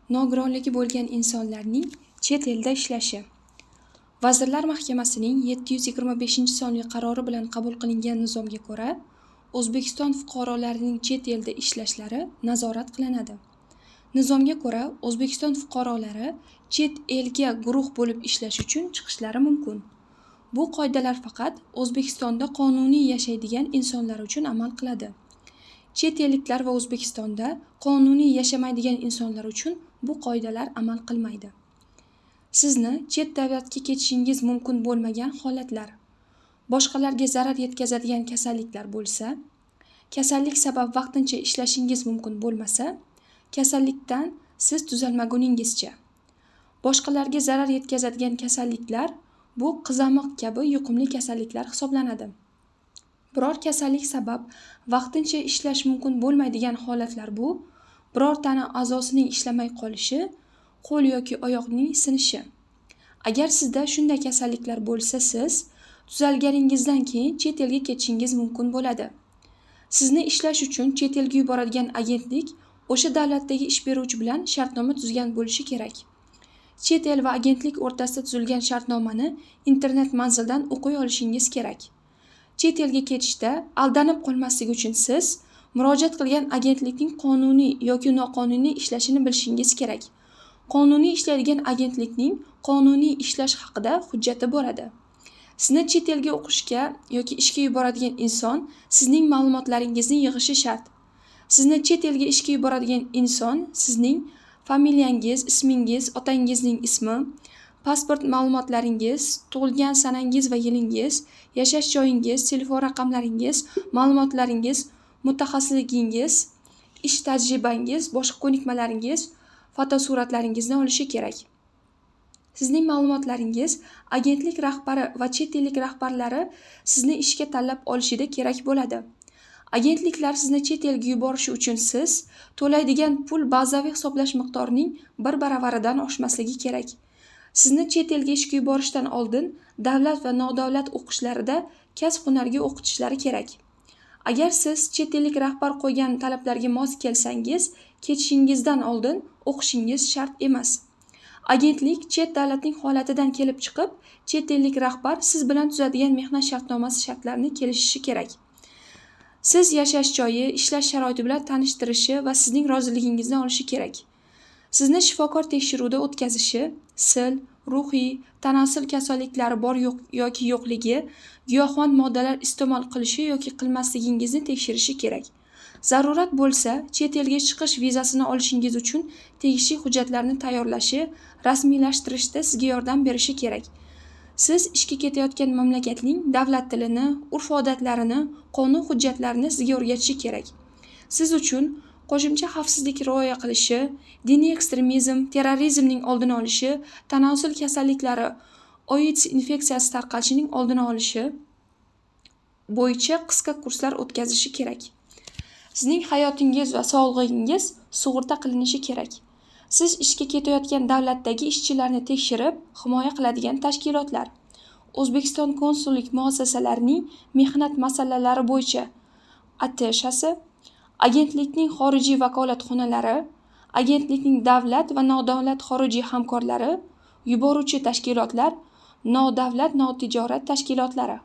Nogironligi bo'lgan insonlarning chet elda ishlashi. Vazirlar Mahkamasining 725-sonli qarori bilan qabul qilingan nizomga ko'ra, O'zbekiston fuqarolarining chet elda ishlashlari nazorat qilinadi. Nizomga ko'ra, O'zbekiston fuqarolari chet elga guruh bo'lib ishlash uchun chiqishlari mumkin. Bu qoidalar faqat O'zbekistonda qonuniy yashaydigan insonlar uchun amal qiladi. Chet elliklar va O'zbekistonda qonuniy yashamaydigan insonlar uchun bu qoidalar amal qilmaydi. Sizni chet davlatga ketishingiz mumkin bo'lmagan holatlar: boshqalarga zarar yetkazadigan kasalliklar bo'lsa, kasallik sabab vaqtincha ishlashingiz mumkin bo'lmasa, kasallikdan siz tuzalmaguningizcha. Boshqalarga zarar yetkazadigan kasalliklar bu qizamiq kabi yuqumli kasalliklar hisoblanadi. Biror kasallik sabab vaqtincha ishlash mumkin bo'lmaydigan holatlar bu: biror tana a'zosining ishlamay qolishi, qo'l yoki oyoqning sinishi. Agar sizda shunday kasalliklar bo'lsa, siz tuzalganingizdan keyin chet elga ketishingiz mumkin bo'ladi. Sizni ishlash uchun chet elga yuboradigan agentlik o'sha davlatdagi ish beruvchi bilan shartnoma tuzgan bo'lishi kerak. Chet el va agentlik o'rtasida tuzilgan shartnomani internet manzildan o'qiy olishingiz kerak. Chet elga ketishda aldanib qolmaslik uchun siz murojaat qilgan agentlikning qonuniy yoki noqonuniy ishlashini bilishingiz kerak. Qonuniy ishlaydigan agentlikning qonuniy ishlash haqida hujjati bo'ladi. Sizni chet elga o'qishga yoki ishga yuboradigan inson sizning ma'lumotlaringizni yig'ishi shart. Sizni chet elga ishga yuboradigan inson sizning familiyangiz, ismingiz, otangizning ismi, pasport ma'lumotlaringiz, tug'ilgan sanangiz va yilingiz, yashash joyingiz, telefon raqamlaringiz, ma'lumotlaringiz, mutaxassisligingiz, ish tajribangiz, boshqa ko'nikmalaringiz, fotosuratlaringizni olishi kerak. Sizning ma'lumotlaringiz agentlik rahbari va chet ellik rahbarlari sizni ishga tanlab olishida kerak bo'ladi. Agentliklar sizni chet elga yuborishi uchun siz to'laydigan pul bazaviy hisoblash miqdorining 1 baravaridan oshmasligi kerak. Sizni chet elga ishga yuborishdan oldin davlat va nodavlat o'qishlarida kasb-hunarga o'qitishlari kerak. Agar siz chet ellik rahbar qo'ygan talablarga mos kelsangiz, ketishingizdan oldin o'qishingiz shart emas. Agentlik chet davlatning holatidan kelib chiqib, chet ellik rahbar siz bilan tuzadigan mehnat shartnomasi shartlarini kelishishi kerak. Siz yashash joyi, ishlash sharoiti bilan tanishtirishi va sizning roziligingizni olishi kerak. Sizni shifokor tekshiruvda o'tkazishi, sil, ruhiy, tanazzul kasalliklari bor yoki yo'qligi, giyohvand moddalar iste'mol qilishi yoki qilmasligingizni tekshirishi kerak. Zarurat bo'lsa, chet elga chiqish vizasini olishingiz uchun tegishli hujjatlarni tayyorlashi, rasmiylashtirishda sizga yordam berishi kerak. Siz ishga ketayotgan mamlakatning davlat tilini, urf-odatlarini, qonun hujjatlarini sizga o'rgatishi kerak. Siz uchun qo'shimcha xavfsizlik rioya qilishi, diniy ekstremizm, terrorizmning oldini olishi, tanazzul kasalliklari, AIDS infeksiyasi tarqalishining oldini olishi bo'yicha qisqa kurslar o'tkazishi kerak. Sizning hayotingiz va sog'lig'ingiz sug'urta qilinishi kerak. Siz ishga ketayotgan davlatdagi ishchilarni tekshirib, himoya qiladigan tashkilotlar, O'zbekiston konsullik muassasalarining mehnat masalalari bo'yicha ATShasi, agentlikning xorijiy vakolatxonalari, agentlikning davlat va nodavlat xorijiy hamkorlari, yuboruvchi tashkilotlar, nodavlat notijorat tashkilotlari.